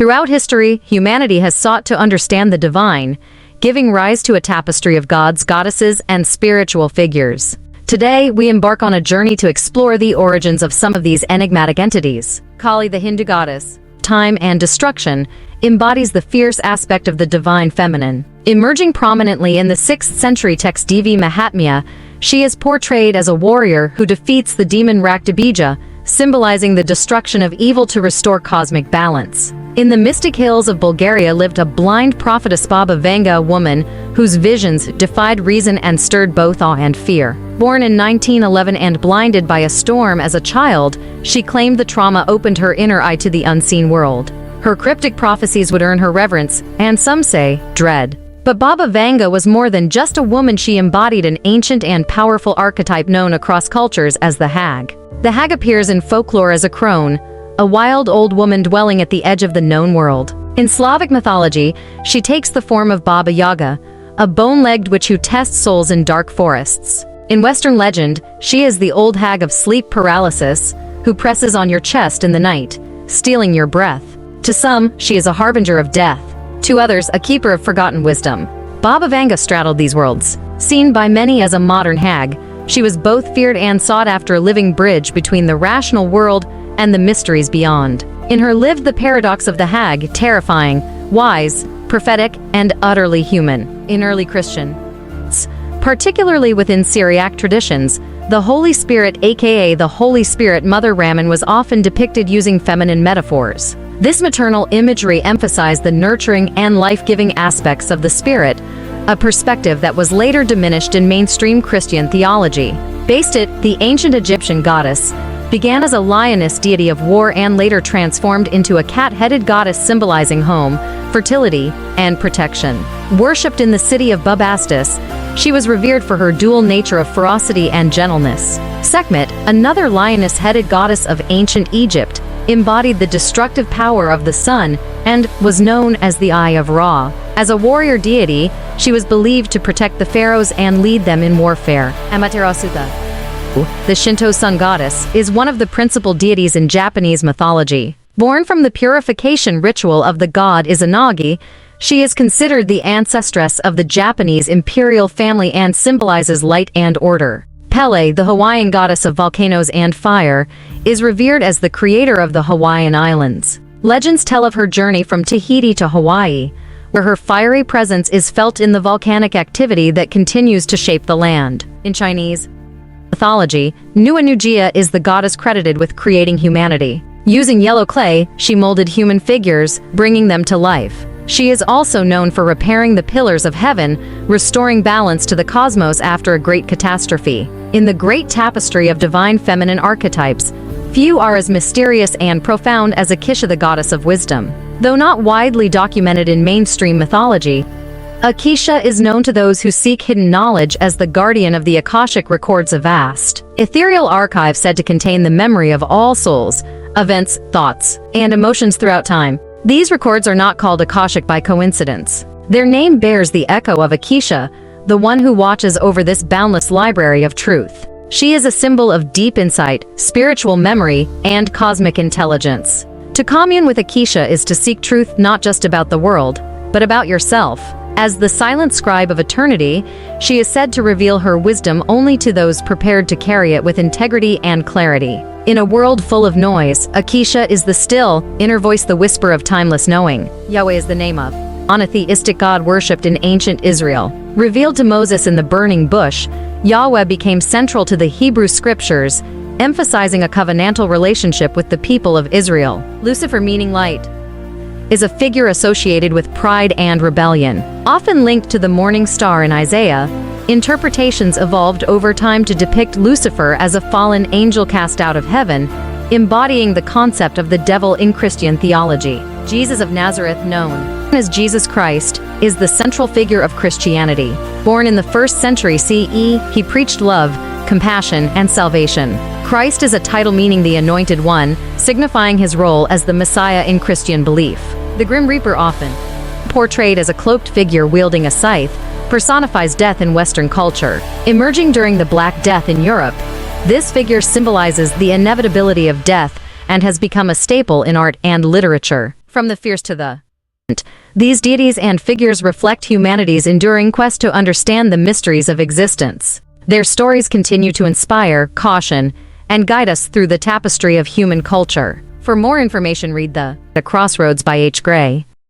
Throughout history, humanity has sought to understand the divine, giving rise to a tapestry of gods, goddesses, and spiritual figures. Today, we embark on a journey to explore the origins of some of these enigmatic entities. Kali, the Hindu goddess, time and destruction, embodies the fierce aspect of the divine feminine. Emerging prominently in the 6th century text Devi Mahatmya, she is portrayed as a warrior who defeats the demon Raktabija, symbolizing the destruction of evil to restore cosmic balance. In the mystic hills of Bulgaria lived a blind prophetess, Baba Vanga, a woman whose visions defied reason and stirred both awe and fear. Born in 1911 and blinded by a storm as a child, she claimed the trauma opened her inner eye to the unseen world. Her cryptic prophecies would earn her reverence, and some say, dread. But Baba Vanga was more than just a woman. She embodied an ancient and powerful archetype known across cultures as the hag. The hag appears in folklore as a crone, a wild old woman dwelling at the edge of the known world. In Slavic mythology, she takes the form of Baba Yaga, a bone-legged witch who tests souls in dark forests. In Western legend, she is the old hag of sleep paralysis, who presses on your chest in the night, stealing your breath. To some, she is a harbinger of death. To others, a keeper of forgotten wisdom. Baba Vanga straddled these worlds. Seen by many as a modern hag, she was both feared and sought after, a living bridge between the rational world and the mysteries beyond. In her lived the paradox of the hag, terrifying, wise, prophetic, and utterly human. In early Christians, particularly within Syriac traditions, the Holy Spirit, aka the Holy Spirit Mother Raman, was often depicted using feminine metaphors. This maternal imagery emphasized the nurturing and life-giving aspects of the spirit, a perspective that was later diminished in mainstream Christian theology. Bastet, the ancient Egyptian goddess, began as a lioness deity of war and later transformed into a cat-headed goddess symbolizing home, fertility, and protection. Worshipped in the city of Bastet, she was revered for her dual nature of ferocity and gentleness. Sekhmet, another lioness-headed goddess of ancient Egypt, embodied the destructive power of the sun and was known as the Eye of Ra. As a warrior deity, she was believed to protect the pharaohs and lead them in warfare. Amaterasu, the Shinto sun goddess, is one of the principal deities in Japanese mythology. Born from the purification ritual of the god Izanagi, she is considered the ancestress of the Japanese imperial family and symbolizes light and order. Pele, the Hawaiian goddess of volcanoes and fire, is revered as the creator of the Hawaiian Islands. Legends tell of her journey from Tahiti to Hawaii, where her fiery presence is felt in the volcanic activity that continues to shape the land. In Chinese mythology, Nüwa is the goddess credited with creating humanity. Using yellow clay, she molded human figures, bringing them to life. She is also known for repairing the pillars of heaven, restoring balance to the cosmos after a great catastrophe. In the great tapestry of divine feminine archetypes, few are as mysterious and profound as Akisha, the goddess of wisdom. Though not widely documented in mainstream mythology, Akisha is known to those who seek hidden knowledge as the guardian of the Akashic Records, a vast, ethereal archive said to contain the memory of all souls, events, thoughts, and emotions throughout time. These records are not called Akashic by coincidence. Their name bears the echo of Akisha, the one who watches over this boundless library of truth. She is a symbol of deep insight, spiritual memory, and cosmic intelligence. To commune with Akisha is to seek truth not just about the world, but about yourself. As the silent scribe of eternity, she is said to reveal her wisdom only to those prepared to carry it with integrity and clarity. In a world full of noise, Akisha is the still, inner voice, the whisper of timeless knowing. Yahweh is the name of monotheistic God worshipped in ancient Israel. Revealed to Moses in the burning bush, Yahweh became central to the Hebrew scriptures, emphasizing a covenantal relationship with the people of Israel. Lucifer, meaning light, is a figure associated with pride and rebellion. Often linked to the morning star in Isaiah, interpretations evolved over time to depict Lucifer as a fallen angel cast out of heaven, embodying the concept of the devil in Christian theology. Jesus of Nazareth, known as Jesus Christ, is the central figure of Christianity. Born in the 1st century CE, he preached love, compassion, and salvation. Christ is a title meaning the Anointed One, signifying his role as the Messiah in Christian belief. The Grim Reaper, often portrayed as a cloaked figure wielding a scythe, personifies death in Western culture. Emerging during the Black Death in Europe, this figure symbolizes the inevitability of death and has become a staple in art and literature. From the fierce to the these deities and figures reflect humanity's enduring quest to understand the mysteries of existence. Their stories continue to inspire, caution, and guide us through the tapestry of human culture. For more information, read The Crossroads by H. Gray.